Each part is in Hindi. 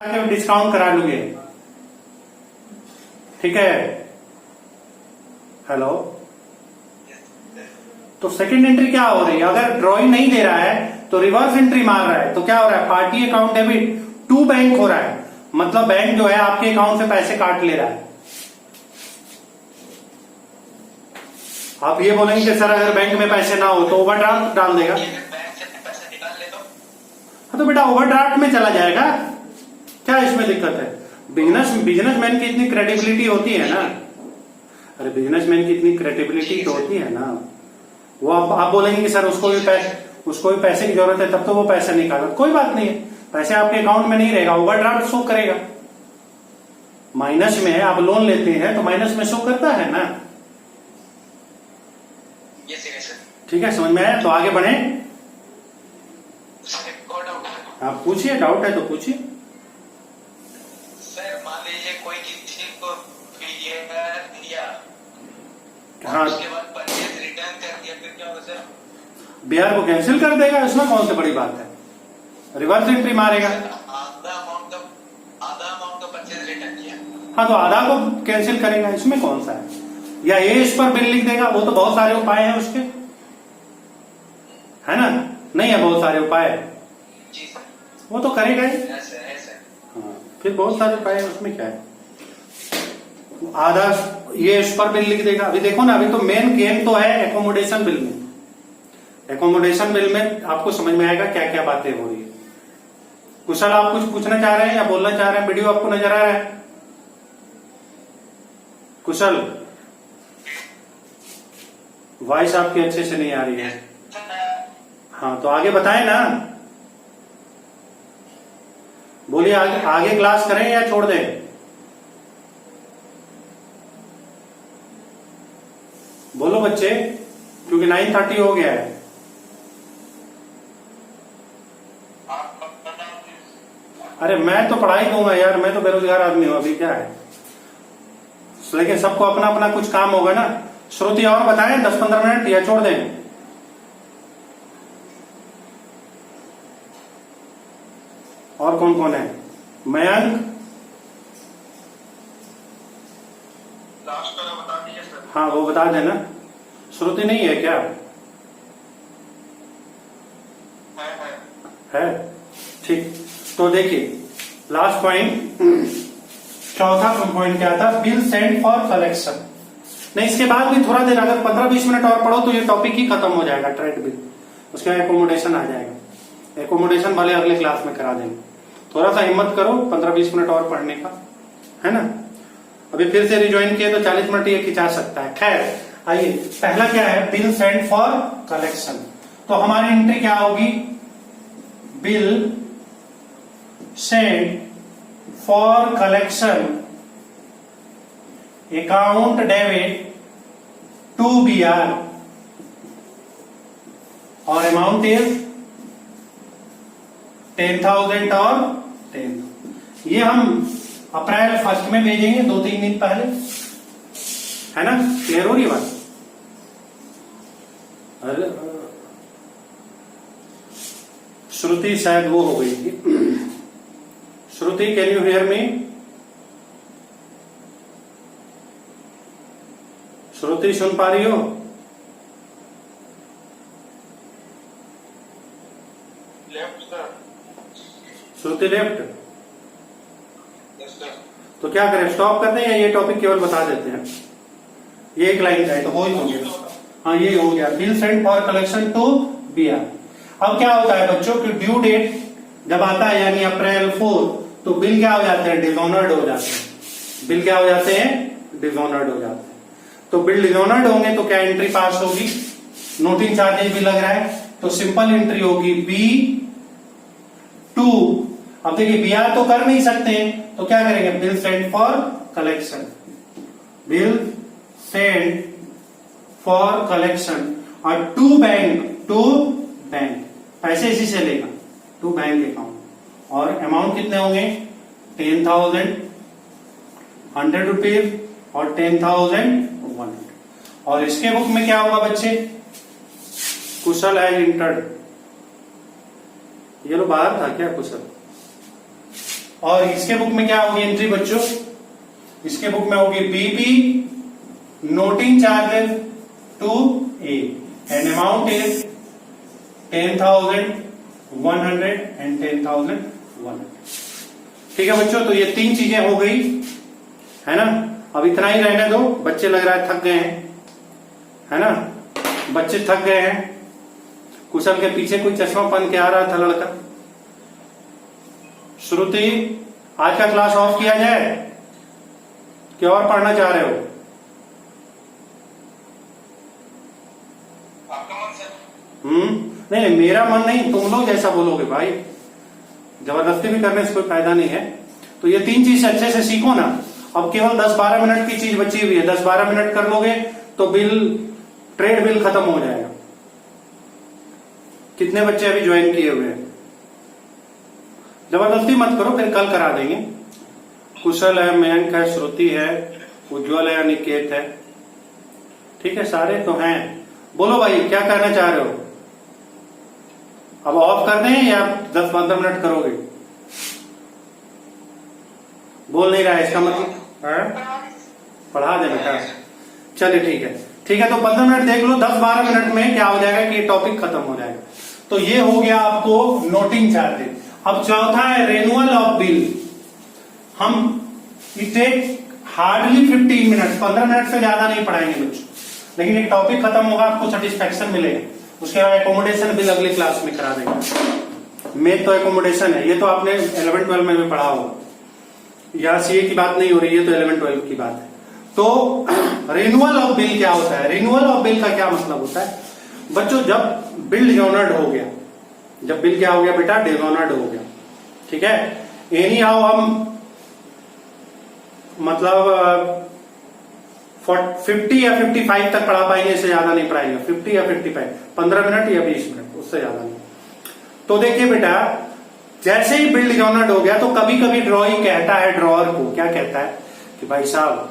डिस्काउंट करा लूंगे, ठीक है। हेलो, तो सेकंड एंट्री क्या हो रही है? अगर ड्रॉइंग नहीं दे रहा है तो रिवर्स एंट्री मार रहा है, तो क्या हो रहा है? Party account debit to bank हो रहा है, मतलब बैंक जो है आपके अकाउंट से पैसे काट ले रहा है। आप ये बोलेंगे कि सर अगर बैंक में पैसे ना हो तो ओवरड्राफ्ट डाल देगा। हाँ तो बेटा ओवरड्राफ्ट में चला जाएगा, क्या इसमें दिक्कत है? बिजनेसमैन की इतनी क्रेडिबिलिटी होती है ना, अरे बिजनेसमैन की इतनी क्रेडिबिलिटी तो होती है ना, वो आप बोलेंगे कि सर उसको भी पैसे की जरूरत है, तब तो वो पैसे निकाला, कोई बात नहीं है, पैसे आपके अकाउंट में नहीं रहेगा, ओवरड्राफ्ट शो करेगा। माइनस में है, आप लोन लेते हैं तो माइनस में शो करता है ना। ठीक है, समझ में आया? तो आगे बढ़े। आप पूछिए, डाउट है तो पूछिए। सर मान लीजिए कोई किसी को दिया, हाँ, उसके बाद परचेज रिटर्न कर दिया, फिर क्या होगा सर? बिहार को कैंसिल कर देगा, इसमें कौन सी बड़ी बात है? रिवर्स एंट्री मारेगा। आधा अमाउंट का परचेज रिटर्न किया, हाँ तो आधा को कैंसिल करेगा, इसमें कौन सा है? या ये इस पर बिल लिख देगा, वो तो बहुत सारे उपाय हैं उसके, है ना? नहीं है बहुत सारे उपाय, जी सर, वो तो करेगा ही। ऐसे हाँ, फिर बहुत सारे उपाय हैं, उसमें क्या है? आधा ये इस पर बिल लिख देगा। अभी देखो ना, अभी तो मेन गेम तो है एकोमोडेशन बिल में। एकोमोडेशन बिल में आपको समझ में आएगा क्या क्या बातें हो रही है। कुशल, आप कुछ पूछना चाह रहे हैं या बोलना चाह रहे हैं? वीडियो आपको नजर आ रहा है? कुशल, वॉइस आपकी अच्छे से नहीं आ रही है। हाँ तो आगे बताएं ना, बोलिए। आगे क्लास करें या छोड़ दें? बोलो बच्चे, क्योंकि 9:30 हो गया है। अरे मैं तो पढ़ाई दूंगा यार, मैं तो बेरोजगार आदमी हूं अभी, क्या है? लेकिन सबको अपना अपना कुछ काम होगा ना। श्रुति और बताएं 10-15 मिनट या छोड़ दें? और कौन कौन है? मयंक, लास्ट वाला बता दीजिए सर। हाँ वो बता देना। श्रुति नहीं है क्या? है, ठीक। तो देखिए लास्ट पॉइंट, चौथा पॉइंट क्या था? Bill send for collection. नहीं, इसके बाद भी थोड़ा देर, अगर 15-20 मिनट और पढ़ो तो ये टॉपिक ही खत्म हो जाएगा, ट्रेड बिल। उसके बाद एकोमोडेशन आ जाएगा। एकोमोडेशन वाले अगले क्लास में करा देंगे। थोड़ा सा हिम्मत करो, 15-20 मिनट और पढ़ने का, है ना? अभी फिर से रिज्वाइन किए तो 40 मिनट ये खिंचा सकता है। खैर आइए, पहला क्या है? Bill send for collection. तो हमारी एंट्री क्या होगी? Bill send for collection account debit to BR और अमाउंट इज 10,000 और 10। ये हम अप्रैल 1 में भेजेंगे, 2-3 दिन पहले, है ना? क्लियर हो रही बात? श्रुति शायद वो हो गई थी। Shruti, can you hear me? Shruti सुन पा रही हो? Left sir. Shruti left? Yes sir. तो क्या करें, स्टॉप कर दें या ये टॉपिक केवल बता देते हैं? ये एक लाइन का है तो हो ही हो गया। हाँ ये हो गया, bill send for collection to BR। अब क्या होता है बच्चों की ड्यू डेट जब आता है, यानी अप्रैल 4, तो बिल क्या हो जाते हैं? डिसऑनर्ड हो जाते हैं। बिल क्या हो जाते हैं? डिसऑनर्ड हो जाते हैं। तो बिल डिसऑनर्ड होंगे तो क्या एंट्री पास होगी? नोटिंग चार्जेस भी लग रहा है, तो सिंपल एंट्री होगी B2। अब देखिए BR तो कर नहीं सकते हैं, तो क्या करेंगे? Bill send for collection. Bill send for collection और टू बैंक पैसे इसी से लेगा, टू बैंक अकाउंट। और अमाउंट कितने होंगे? 10,000, 100 रुपीज और 10,100। और इसके बुक में क्या होगा बच्चे? कुशल हैज इंटर्ड। ये लो बाहर था क्या कुशल? और इसके बुक में क्या होगी एंट्री बच्चों? इसके बुक में होगी BP noting charges to A and amount is 10,100 and 10,100। ठीक है बच्चों, तो ये तीन चीजें हो गई है ना। अब इतना ही रहने दो, बच्चे लग रहा है थक गए हैं, है ना, बच्चे थक गए हैं। कुशल के पीछे कोई चश्मा पहन के आ रहा था लड़का। श्रुति, आज का क्लास ऑफ किया जाए कि और पढ़ना चाह रहे हो? आपका मन सर? नहीं, मेरा मन नहीं, तुम लोग जैसा बोलोगे भाई, जबरदस्ती भी करने से कोई फायदा नहीं है। तो ये तीन चीज अच्छे से सीखो ना। अब केवल 10-12 मिनट की चीज बची हुई है, 10-12 मिनट कर लोगे तो ट्रेड बिल खत्म हो जाएगा। कितने बच्चे अभी ज्वाइन किए हुए हैं? जबरदस्ती मत करो, फिर कल करा देंगे। कुशल है, मयंक है, श्रुति है, उज्ज्वल है, अनिकेत है, ठीक है, सारे तो हैं। बोलो भाई, क्या करना चाह रहे हो? अब ऑफ कर दें या 10-15 मिनट करोगे? बोल नहीं रहा है, इसका मतलब पढ़ा दे बेटा। चलिए ठीक है, तो 15 मिनट देख लो, 10-12 मिनट में क्या हो जाएगा कि ये टॉपिक खत्म हो जाएगा। तो ये हो गया आपको नोटिंग चार्जेस। अब चौथा है रेन्युअल ऑफ बिल। हम it take hardly 15 minute, 15 minute से ज्यादा नहीं पढ़ाएंगे बच्चों, लेकिन एक टॉपिक खत्म होगा, आपको सेटिस्फेक्शन मिलेगा। उसके बाद एकोमोडेशन बिल अगली क्लास में करा देंगे। मेन तो एकोमोडेशन है, ये तो आपने 11-12 में भी पढ़ा होगा। यहाँ सीए की बात नहीं हो रही है, तो 11-12 की बात है। तो रिन्यूअल ऑफ बिल क्या होता है? रिन्यूअल ऑफ बिल का क्या मतलब होता है बच्चों? जब बिल डिसऑनर्ड हो गया, जब बिल क्या हो गया बेटा? डिसऑनर्ड हो गया, ठीक है। एनी हाउ हम मतलब 50 या 55 तक पढ़ा पाएंगे, इससे ज्यादा नहीं पढ़ाएंगे। 50 या 55, 15 मिनट या 20 मिनट, उससे ज्यादा नहीं। तो देखिए बेटा, जैसे ही बिल डिसऑनर्ड हो गया तो कभी कभी ड्रॉइंग कहता है ड्रॉअर को, क्या कहता है कि भाई साहब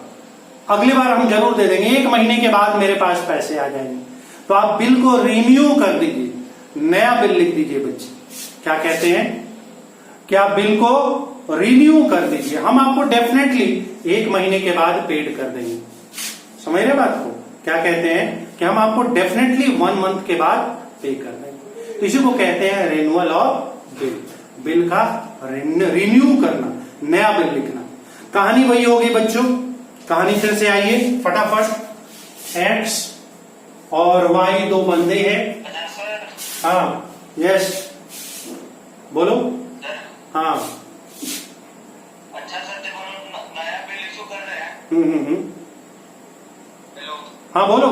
अगली बार हम जरूर दे देंगे, 1 महीने के बाद मेरे पास पैसे आ जाएंगे। तो आप बिल को रिन्यू कर दीजिए, नया बिल लिख दीजिए बच्चे। क्या कहते हैं कि आप बिल को रिन्यू कर दीजिए, हम आपको डेफिनेटली 1 महीने के बाद पेड कर देंगे। समझ रहे बात को? क्या कहते हैं कि हम आपको डेफिनेटली 1 मंथ के बाद पे कर देंगे। तो इसी को कहते हैं रिन्यूअल ऑफ बिल। बिल का रिन्यू करना, नया बिल लिखना। कहानी वही होगी बच्चों, कहानी फिर से आइए फटाफट। एक्स और वाई दो बंदे हैं। हाँ, यस, बोलो। हाँ, अच्छा सर, जब हम नया बिल इशू कर रहे हैं। हेलो। हाँ बोलो।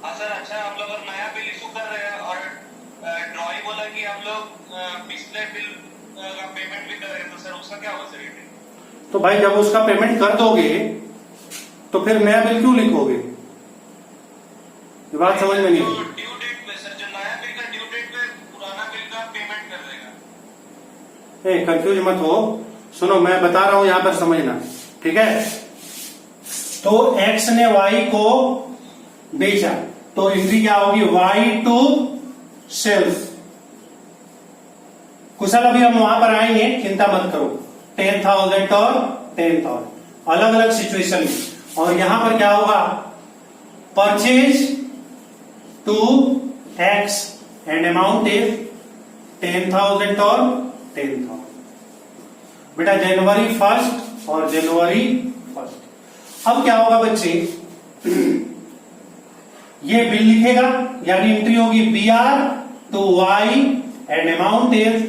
हाँ सर, अच्छा, हम लोग नया बिल इशू कर रहे हैं और ड्रॉई बोला कि हम लोग पिछले बिल का पेमेंट भी करेंगे, तो सर उसका क्या होगा सर? तो भाई जब उसका पेमेंट कर दोगे तो फिर नया बिल क्यों लिखोगे? ये बात समझ में नहीं। ड्यू डेट पे सर, जो नया बिल का ड्यू डेट पे पुराना बिल का पेमेंट कर देगा। कंफ्यूज मत हो, सुनो मैं बता रहा हूं, यहां पर समझना, ठीक है। तो एक्स ने वाई को बेचा, तो एंट्री क्या होगी? Y to sales. कुशल अभी हम वहां पर आएंगे, चिंता मत करो। 10,000 और 10,000 अलग अलग सिचुएशन में। और यहां पर क्या होगा? Purchase to X and amount is 10,000 और 10,000। बेटा जनवरी 1 और जनवरी 1। अब क्या होगा बच्चे? ये बिल लिखेगा, यानी एंट्री होगी BR to Y and amount is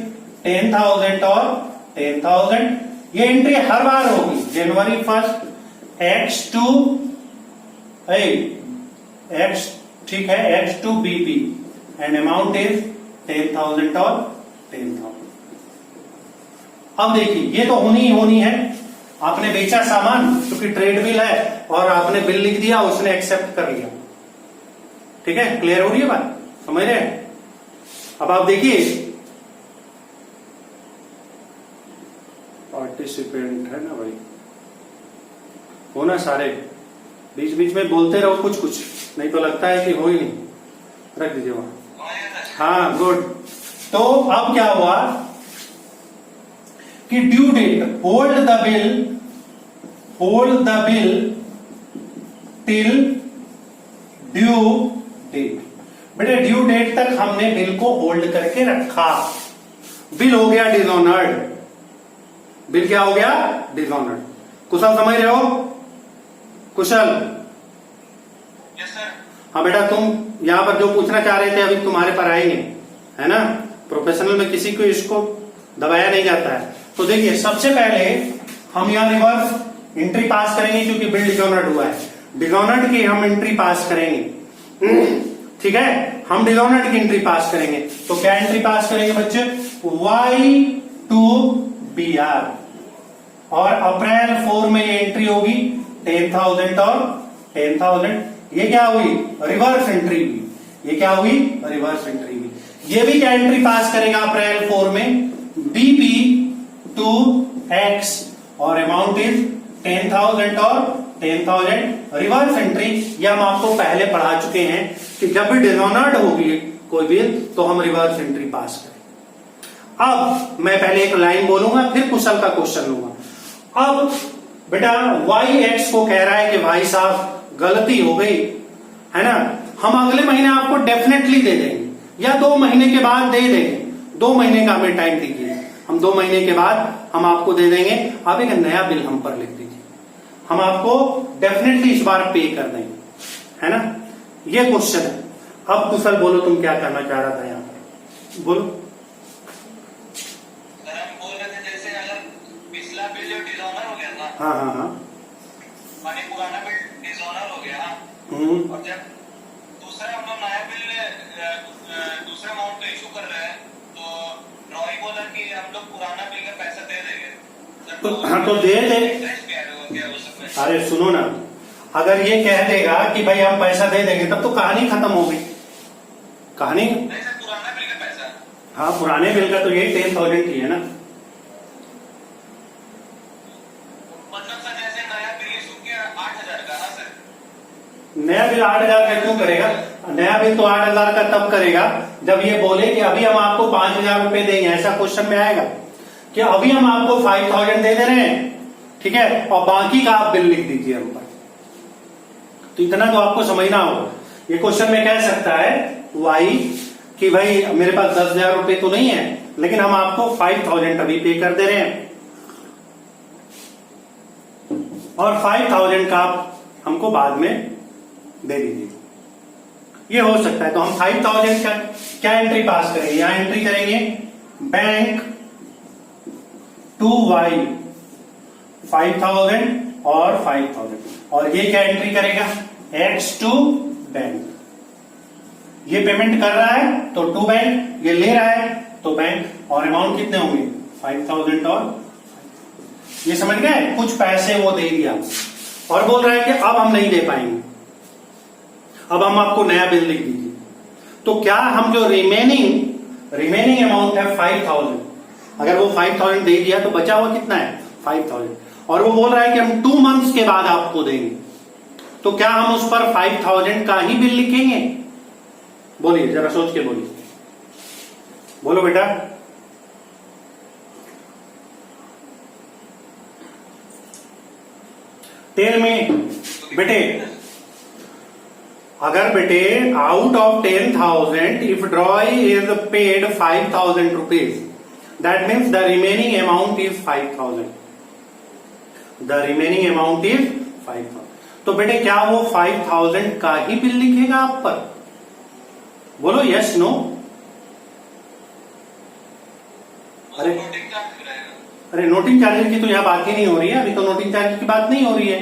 10,000 और 10,000। ये एंट्री हर बार होगी। जनवरी 1 एक्स टू एक्स, ठीक है, X to BP and amount is 10,000 और 10,000। अब देखिए, ये तो होनी है। आपने बेचा सामान, क्योंकि ट्रेड बिल है, और आपने बिल लिख दिया, उसने एक्सेप्ट कर लिया। ठीक है, क्लियर हो रही है बात? समझ रहे हैं? अब आप देखिए, पार्टिसिपेंट है ना भाई, हो ना सारे, बीच बीच में बोलते रहो कुछ, नहीं तो लगता है कि हो ही नहीं। रख दीजिए वहां। हाँ, गुड। तो अब क्या हुआ? कि due date, hold the bill till due date. बेटे ड्यू डेट तक हमने बिल को होल्ड करके रखा, बिल हो गया डिसऑनर्ड, बिल क्या हो गया? डिसऑनर्ड। कुशल समझ रहे हो? कुशल? Yes sir. हाँ बेटा, तुम यहां पर जो पूछना चाह रहे थे अभी तुम्हारे पर आएंगे, है ना? प्रोफेशनल में किसी को इसको दबाया नहीं जाता है। तो देखिए, सबसे पहले हम यहाँ रिवर्स एंट्री पास करेंगे क्योंकि बिल डिसऑनर्ड हुआ है। डिसऑनर्ड की हम एंट्री पास करेंगे, ठीक है? हम डिसऑनर्ड की एंट्री पास करेंगे। तो क्या एंट्री पास करेंगे बच्चे? Y2BR, और अप्रैल 4 में ये एंट्री होगी 10,000 और 10,000। ये क्या हुई? रिवर्स एंट्री हुई। ये क्या हुई? रिवर्स एंट्री हुई। ये भी क्या एंट्री पास करेगा अप्रैल 4 में? BP2X, और अमाउंट इज 10,000 और 10,000। रिवर्स एंट्री ये हम आपको पहले पढ़ा चुके हैं कि जब भी डिसऑनर्ड होगी कोई बिल तो हम रिवर्स एंट्री पास करें। अब मैं पहले एक लाइन बोलूंगा, फिर कुशल का क्वेश्चन लूंगा। अब बेटा YX को कह रहा है कि भाई साहब गलती हो गई, है ना? हम अगले महीने आपको डेफिनेटली दे देंगे या 2 महीने के बाद दे देंगे। 2 महीने का हमें टाइम दीजिए, हम 2 महीने के बाद हम आपको दे देंगे। अब एक नया बिल हम पर लिख दीजिए, हम आपको डेफिनेटली इस बार पे कर देंगे, है ना? ये क्वेश्चन है। अब कुशल बोलो, तुम क्या करना चाह रहा था यहाँ पर? बोलो। सर हम बोल रहे थे जैसे अगर पिछला बिल जो डिसऑनर हो गया था, हाँ हाँ हाँ, माने पुराना बिल डिसऑनर हो गया, और जब दूसरा हम लोग नया बिल दूसरे अमाउंट का इशू कर रहे हैं तो रॉय बोला कि हम लोग पुराना बिल का पैसा दे देंगे। हाँ तो दे दे। अरे सुनो ना, अगर ये कह देगा कि भाई हम पैसा दे देंगे तब तो कहानी खत्म हो गई। कहानी नहीं सर, पुराना बिल का पैसा। हाँ, पुराने बिल का तो यही 10,000 की है ना। मतलब सर जैसे नया बिल इशू किया 8,000 का ना सर? नया बिल 8,000 का क्यों करेगा? नया बिल तो 8,000 का तब करेगा जब ये बोले कि अभी हम आपको 5,000 रुपए देंगे। ऐसा क्वेश्चन में आएगा कि अभी हम आपको 5,000 दे रहे हैं, ठीक है, और बाकी का आप बिल लिख दीजिए हम पर। तो इतना तो आपको समझना होगा। ये क्वेश्चन में कह सकता है वाई कि भाई मेरे पास 10,000 रुपए तो नहीं है, लेकिन हम आपको 5,000 अभी पे कर दे रहे हैं, और 5,000 का आप हमको बाद में दे दीजिए। ये हो सकता है। तो हम 5,000 का क्या एंट्री पास करेंगे? यहां एंट्री करेंगे बैंक टू वाई 5,000 और 5,000, और ये क्या एंट्री करेगा? X to bank. ये पेमेंट कर रहा है तो टू बैंक, ये ले रहा है तो बैंक, और अमाउंट कितने होंगे? 5,000 और ये समझ गए? कुछ पैसे वो दे दिया और बोल रहा है कि अब हम नहीं दे पाएंगे, अब हम आपको नया बिल लिख दीजिए। तो क्या हम जो रिमेनिंग अमाउंट है 5,000, अगर वो 5,000 दे दिया तो बचा हुआ कितना है? 5,000, और वो बोल रहा है कि हम 2 मंथ्स के बाद आपको देंगे। तो क्या हम उस पर 5,000 का ही बिल लिखेंगे? बोलिए, जरा सोच के बोलिए, बोलो बेटा। टेल में बेटे, अगर बेटे out of 10,000 if ड्रॉय is paid 5,000 rupees, that means the remaining amount is 5,000। The remaining amount is 5,000। तो बेटे क्या वो 5,000 का ही बिल लिखेगा आप पर? बोलो यस नो। अरे नोटिंग चार्जेस की तो यहां बात ही नहीं हो रही है, अभी तो नोटिंग चार्जेस की बात नहीं हो रही है।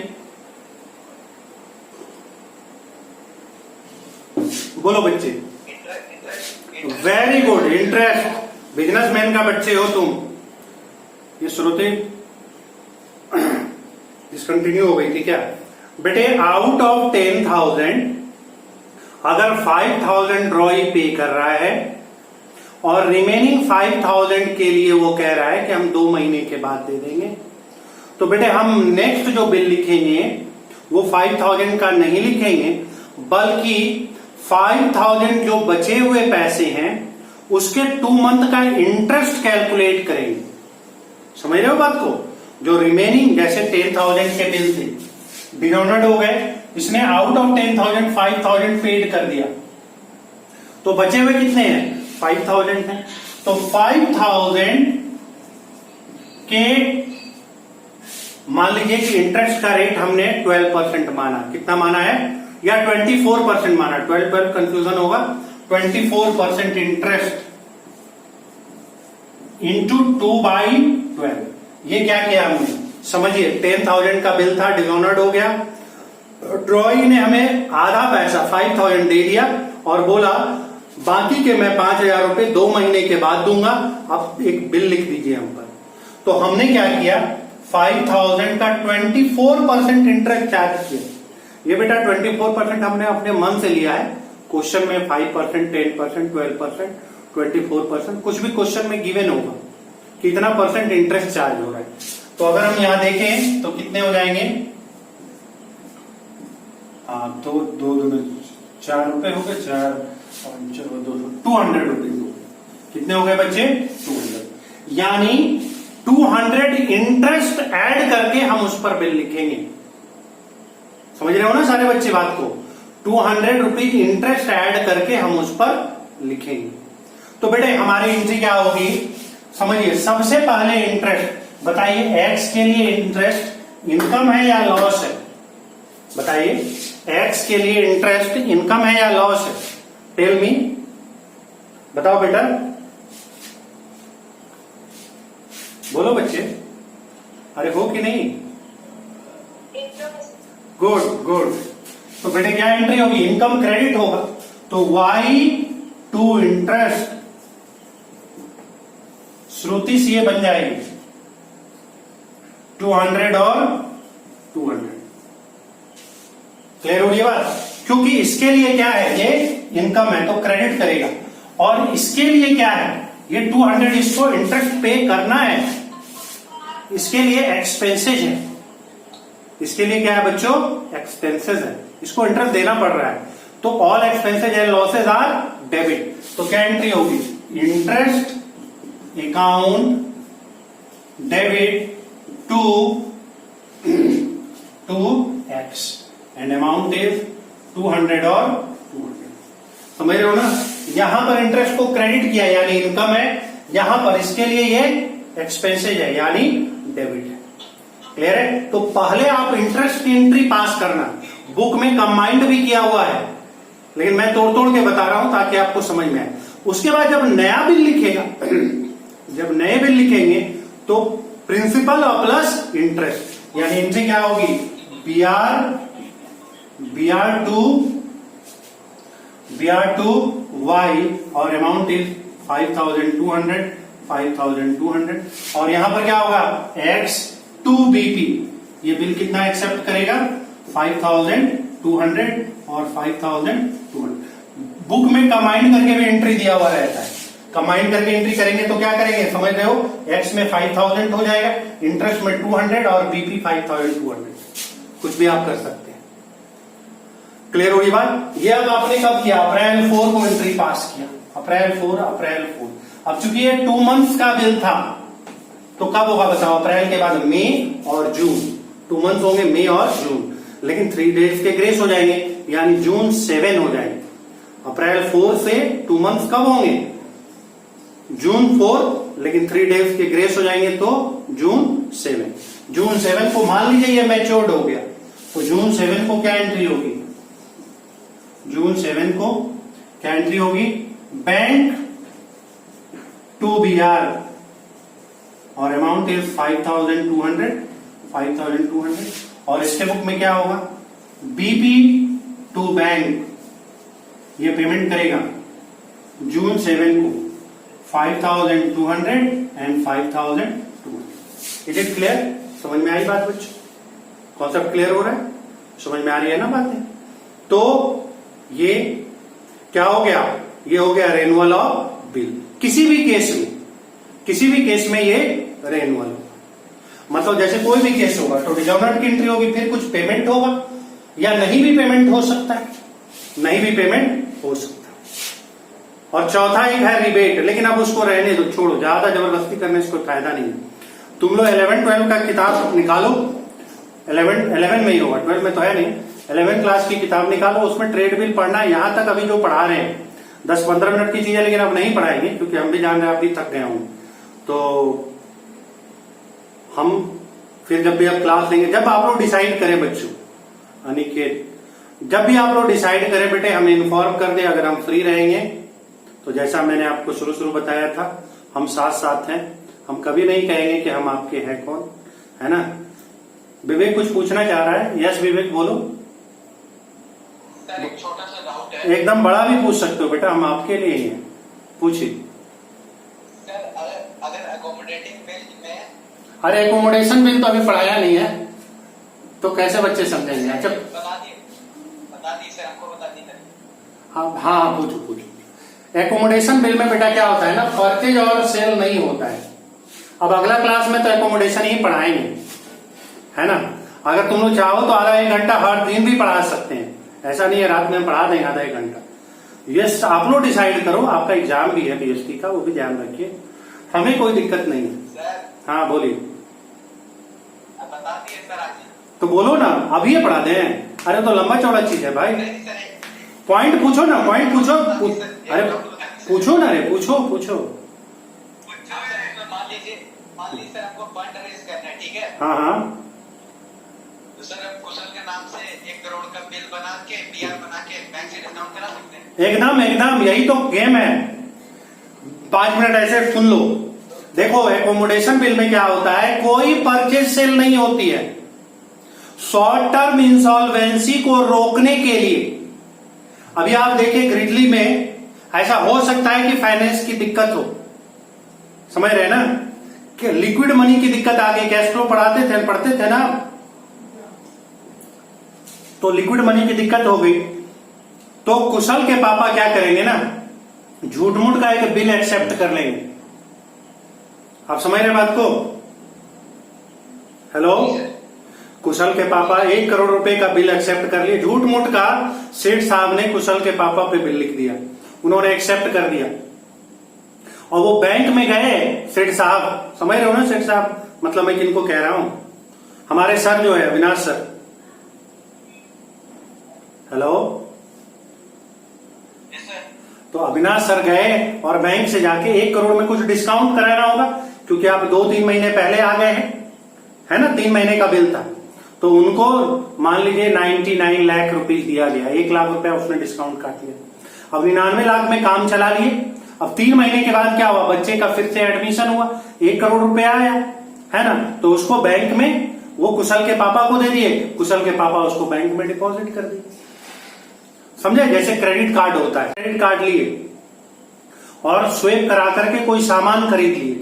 बोलो बच्चे। Very good, interest. बिजनेसमैन का बच्चे हो तुम। ये श्रुति डिसकंटिन्यू हो गई थी क्या? बेटे आउट ऑफ 10,000 अगर 5,000 ड्रॉई पे कर रहा है और रिमेनिंग 5,000 के लिए वो कह रहा है कि हम 2 महीने के बाद दे देंगे, तो बेटे हम नेक्स्ट जो बिल लिखेंगे वो 5,000 का नहीं लिखेंगे, बल्कि 5,000 जो बचे हुए पैसे हैं उसके 2 मंथ का इंटरेस्ट कैलकुलेट करेंगे। समझ रहे हो बात को? जो रिमेनिंग जैसे 10,000 के बिल थे, डिनोमिनेट हो गए, इसने आउट ऑफ 10,000 5,000 पेड कर दिया, तो बचे हुए कितने हैं? 5,000 हैं। तो 5,000 के मान लीजिए कि इंटरेस्ट का रेट हमने 12% माना। कितना माना है? या 24% माना। 12 पर कंफ्यूजन होगा। 24% इंटरेस्ट इंटू 2/12। ये क्या किया हमने? समझिए, 10,000 का बिल था, डिनोमिनेट हो गया। ड्रॉई ने हमें आधा पैसा 5,000 दे दिया और बोला बाकी के मैं 5,000 रुपए 2 महीने के बाद दूंगा, अब एक बिल लिख दीजिए हम पर। तो हमने क्या किया? 5,000 का 24% इंटरेस्ट चार्ज किया। ये बेटा 24% हमने अपने मन से लिया है। क्वेश्चन में 5%, 10%, 12%, 24%, कुछ भी क्वेश्चन में गिवन होगा कितना परसेंट इंटरेस्ट चार्ज हो रहा है। तो अगर हम यहां देखें तो कितने हो जाएंगे? हाँ, तो 4 रुपए हो गए, 4 5 200, 200 रुपीज हो गए। कितने हो गए बच्चे? 200। यानी 200 इंटरेस्ट ऐड करके हम उस पर बिल लिखेंगे। समझ रहे हो ना सारे बच्चे बात को? 200 रुपीज इंटरेस्ट ऐड करके हम उस पर लिखेंगे। तो बेटे हमारी एंट्री क्या होगी? समझिए, सबसे पहले इंटरेस्ट बताइए, एक्स के लिए इंटरेस्ट इनकम है या लॉस है? बताइए, एक्स के लिए इंटरेस्ट इनकम है या लॉस है? टेल मी, बताओ बेटा, बोलो बच्चे। अरे हो कि नहीं? Good good. तो बेटे क्या एंट्री होगी? इनकम क्रेडिट होगा। तो y टू इंटरेस्ट श्रुति से बन जाएगी 200 और 200। क्लियर हो गई बात? क्योंकि इसके लिए क्या है? ये इनकम है तो क्रेडिट करेगा, और इसके लिए क्या है? ये 200 इसको इंटरेस्ट पे करना है, इसके लिए एक्सपेंसेज है। इसके लिए क्या है बच्चों? एक्सपेंसेज है, इसको इंटरेस्ट देना पड़ रहा है। तो all expenses and losses are debit. तो क्या एंट्री होगी? Interest account debit to X and amount is 200 और 200। समझ रहे हो ना? यहां पर इंटरेस्ट को क्रेडिट किया यानी इनकम है, यहां पर इसके लिए ये एक्सपेंसेज है यानी डेबिट है। क्लियर है? तो पहले आप इंटरेस्ट की एंट्री पास करना। बुक में कंबाइंड भी किया हुआ है, लेकिन मैं तोड़ तोड़ के बता रहा हूं ताकि आपको समझ में आए। उसके बाद जब नया बिल लिखेगा, जब नए बिल लिखेंगे तो प्रिंसिपल और प्लस इंटरेस्ट यानी एंट्री क्या होगी? BR टू Y और अमाउंट इज 5,200 और यहां पर क्या होगा? X to BP। ये बिल कितना एक्सेप्ट करेगा? 5,200 और 5,200। बुक में कंबाइंड करके भी एंट्री दिया हुआ रहता है। कंबाइंड करके एंट्री करेंगे तो क्या करेंगे? समझ रहे हो? X में 5,000 हो जाएगा, इंटरेस्ट में 200 और BP 5,200। कुछ भी आप कर सकते हैं। क्लियर होगी बात? ये अब आपने कब किया? अप्रैल 4 को एंट्री पास किया। अप्रैल 4। अब चूंकि ये 2 मंथ्स का बिल था तो कब होगा बताओ? अप्रैल के बाद मई और जून। 2 मंथ्स होंगे, मई और जून, लेकिन 3 डेज के ग्रेस हो जाएंगे यानी जून 7 हो जाएंगे। अप्रैल 4 से 2 मंथ्स कब होंगे? जून 4, लेकिन 3 डेज के ग्रेस हो जाएंगे तो जून 7। जून 7 को मान लीजिए ये मैच्योर्ड हो गया, तो जून 7 को क्या एंट्री होगी? जून 7 को क्या एंट्री होगी? बैंक टू BR और अमाउंट इज 5,200 और इसके बुक में क्या होगा? BP टू बैंक ये पेमेंट करेगा जून 7 को 5,200 एंड 5,200। Is it clear? समझ में आई बात बच्चों? कॉन्सेप्ट क्लियर हो रहा है? समझ में आ रही है ना बातें? तो ये क्या हो गया? ये हो गया रेन्युअल ऑफ बिल। किसी भी केस में ये रेन्युअल होगा। मतलब जैसे कोई भी केस होगा तो डिजर्वेंट की एंट्री होगी, फिर कुछ पेमेंट होगा या नहीं भी पेमेंट हो सकता है, और चौथा एक है रिबेट, लेकिन अब उसको रहने दो, छोड़ो, ज्यादा जबरदस्ती करने से कोई फायदा नहीं है। तुम लोग 11-12 का किताब निकालो, 11 में ही होगा, 12 में तो है नहीं, 11 क्लास की किताब निकालो, उसमें ट्रेड बिल पढ़ना है। यहां तक अभी जो पढ़ा रहे हैं 10-15 मिनट की चीजें, लेकिन अब नहीं पढ़ाएंगे क्योंकि हम भी जान रहे हैं, अभी थक गए हूं। तो हम फिर जब भी आप क्लास लेंगे, जब आप लोग डिसाइड करें बच्चों, अनिकेत, जब भी आप लोग डिसाइड करें बेटे हमें इन्फॉर्म कर दे। अगर हम फ्री रहेंगे तो जैसा मैंने आपको शुरू बताया था, हम साथ साथ हैं, हम कभी नहीं कहेंगे कि हम आपके हैं कौन, है ना। विवेक कुछ पूछना चाह रहा है? यस विवेक बोलो। सर एक छोटा सा डाउट है। एकदम बड़ा भी पूछ सकते हो बेटा, हम आपके लिए ही हैं, पूछिए। सर अगर अकोमोडेटिंग बिल में, अरे एकोमोडेशन बिल तो अभी पढ़ाया नहीं है, तो कैसे बच्चे समझेंगे? अच्छा बता दी सर, हमको बता दी सर। हाँ पूछो। एकोमोडेशन बिल में बेटा क्या होता है ना, परचेज और सेल नहीं होता है। अब अगला क्लास में तो एकोमोडेशन ही पढ़ाएंगे, है ना। अगर तुम लोग चाहो तो आधा 1 घंटा हर दिन भी पढ़ा सकते हैं, ऐसा नहीं है रात में पढ़ा देंगे आधा 1 घंटा। यस, आप लोग डिसाइड करो, आपका एग्जाम भी है पीएचडी का, वो भी ध्यान रखिए, हमें कोई दिक्कत नहीं है। सर हाँ बोलिए। बता दिए सर आज। तो बोलो ना, अभी ये पढ़ा दें? अरे तो लंबा चौड़ा चीज है भाई, नहीं सर, पॉइंट पूछो ना, पॉइंट पूछो। अरे पूछो ना रे, पूछो। मान लीजिए सर हमको फंड रेज करना है, ठीक है। हाँ तो सर हम कुशल के नाम से 1 करोड़ का बिल बना के, पीआर बना के बैंक से डिस्काउंट करा सकते हैं। एकदम यही तो गेम है। 5 मिनट ऐसे सुन लो। देखो एकोमोडेशन बिल में क्या होता है, कोई परचेज सेल नहीं होती है। शॉर्ट टर्म इंसॉल्वेंसी को रोकने के लिए, अभी आप देखिए ग्रिडली में ऐसा हो सकता है कि फाइनेंस की दिक्कत हो, समझ रहे ना, कि लिक्विड मनी की दिक्कत आ गई। कैश फ्लो पढ़ते थे ना, तो लिक्विड मनी की दिक्कत हो गई, तो कुशल के पापा क्या करेंगे ना, झूठ मूठ का एक बिल एक्सेप्ट कर लेंगे। आप समझ रहे बात को? हेलो, कुशल के पापा 1 करोड़ रुपए का बिल एक्सेप्ट कर लिए, झूठ मूठ का। सेठ साहब ने कुशल के पापा पे बिल लिख दिया, उन्होंने एक्सेप्ट कर दिया, और वो बैंक में गए। सेठ साहब, समझ रहे हो ना सेठ साहब, मतलब मैं किनको कह रहा हूं, हमारे सर जो है अविनाश सर। हेलो, तो अविनाश सर गए और बैंक से जाके 1 करोड़ में कुछ डिस्काउंट कराना होगा, क्योंकि आप 2-3 महीने पहले आ गए हैं, है ना, 3 महीने का बिल था, तो उनको मान लीजिए 99 लाख रुपीज दिया गया, 1 लाख रुपया उसने डिस्काउंट काट लिया। अब 99 लाख में काम चला लिए। अब 3 महीने के बाद क्या हुआ, बच्चे का फिर से एडमिशन हुआ, 1 करोड़ रुपया आया, है ना, तो उसको बैंक में वो कुशल के पापा को दे दिए, कुशल के पापा उसको बैंक में डिपॉजिट कर दिए। समझे? जैसे क्रेडिट कार्ड होता है, क्रेडिट कार्ड लिए और स्वेप करा करके कोई सामान खरीद लिए,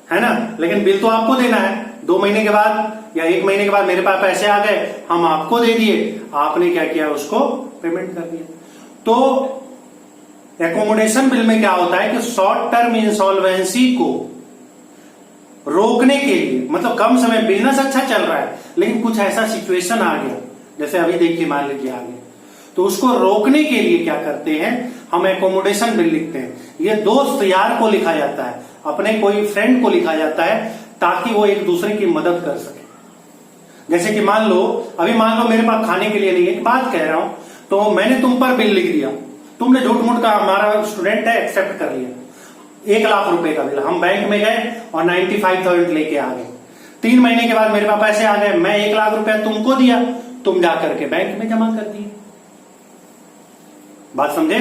है ना, लेकिन बिल तो आपको देना है। 2 महीने के बाद या 1 महीने के बाद मेरे पास पैसे आ गए, हम आपको दे दिए, आपने क्या किया, उसको पेमेंट कर दिया। तो एकोमोडेशन बिल में क्या होता है कि शॉर्ट टर्म इंसॉल्वेंसी को रोकने के लिए, मतलब कम समय, बिजनेस अच्छा चल रहा है लेकिन कुछ ऐसा सिचुएशन आ गया, जैसे अभी देखिए मान लीजिए आ गया, तो उसको रोकने के लिए क्या करते हैं, हम एकोमोडेशन बिल लिखते हैं। ये दोस्त यार को लिखा जाता है, अपने कोई फ्रेंड को लिखा जाता है, ताकि वो एक दूसरे की मदद कर सके। जैसे कि मान लो मेरे पास खाने के लिए नहीं है, एक बात कह रहा हूं, तो मैंने तुम पर बिल लिख दिया, तुमने झूठ मूठ का, हमारा स्टूडेंट है, एक्सेप्ट कर लिया, 1 लाख रुपए का बिल, हम बैंक में गए और 95,000 लेके आ गए। 3 महीने के बाद मेरे पास पैसे आ गए, मैं 1 लाख रुपया तुमको दिया, तुम जाकर के बैंक में जमा कर दिए। बात समझे?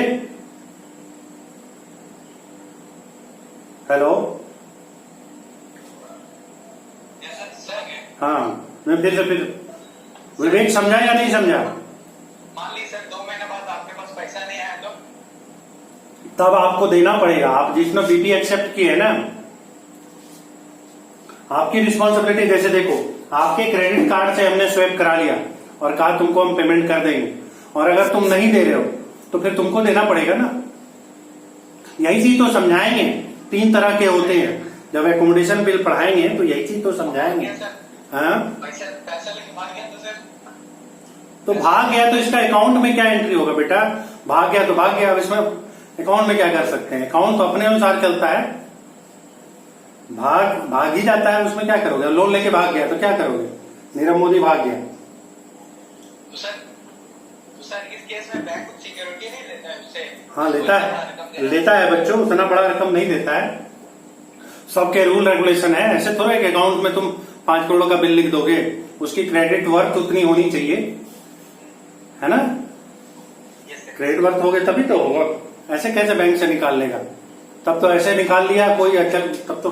हेलो, हाँ, मैं फिर विवेक समझा या नहीं समझा? मान ली सर 2 महीने बाद आपके पास पैसा नहीं आया, तो तब आपको देना पड़ेगा। आप जिसने बीपी एक्सेप्ट की है ना, आपकी रिस्पॉन्सिबिलिटी। जैसे देखो, आपके क्रेडिट कार्ड से हमने स्वेप करा लिया और कहा तुमको हम पेमेंट कर देंगे, और अगर तुम नहीं दे रहे हो तो फिर तुमको देना पड़ेगा ना। यही चीज तो समझाएंगे, 3 तरह के होते हैं। जब एकोमोडेशन बिल पढ़ाएंगे तो यही चीज तो समझाएंगे। हाँ, पैसा लेके भाग गया तो सर, तो भाग गया तो इसका अकाउंट में क्या एंट्री होगा बेटा? भाग गया तो भाग गया, अब इसमें अकाउंट में क्या कर सकते हैं? अकाउंट तो अपने अनुसार चलता है। भाग ही जाता है, उसमें क्या करोगे? लोन लेके भाग गया तो क्या करोगे? नीरव मोदी भाग गया तो सर इस केस में बैंक कुछ सिक्योरिटी नहीं लेता है उससे? हाँ लेता है बच्चों, उतना बड़ा रकम नहीं देता है। सबके रूल रेगुलेशन है, ऐसे थोड़ा एक अकाउंट में तुम 5 करोड़ का बिल लिख दोगे, उसकी क्रेडिट वर्थ उतनी होनी चाहिए, है ना? क्रेडिट वर्थ होगे तभी तो होगा, ऐसे कैसे बैंक से निकाल लेगा? तब तो ऐसे निकाल लिया कोई, अच्छा तब तो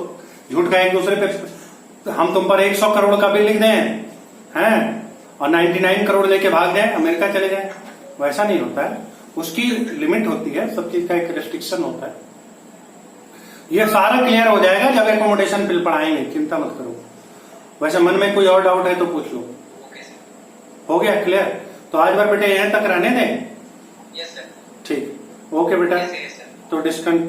झूठ का एक दूसरे पे, हम तुम पर 100 करोड़ का बिल लिख दें हैं और 99 करोड़ लेके भाग जाए, अमेरिका चले जाए, वैसा नहीं होता है। उसकी लिमिट होती है, सब चीज का एक रेस्ट्रिक्शन होता है। ये सारा क्लियर हो जाएगा जब एकोमोडेशन बिल पढ़ाएंगे, चिंता मत करो। वैसे मन में कोई और डाउट है तो पूछ लो। हो गया क्लियर? तो आज बार बेटे यहां तक रहने दें। Yes sir. ठीक, ओके बेटा। Yes sir. तो डिस्कंट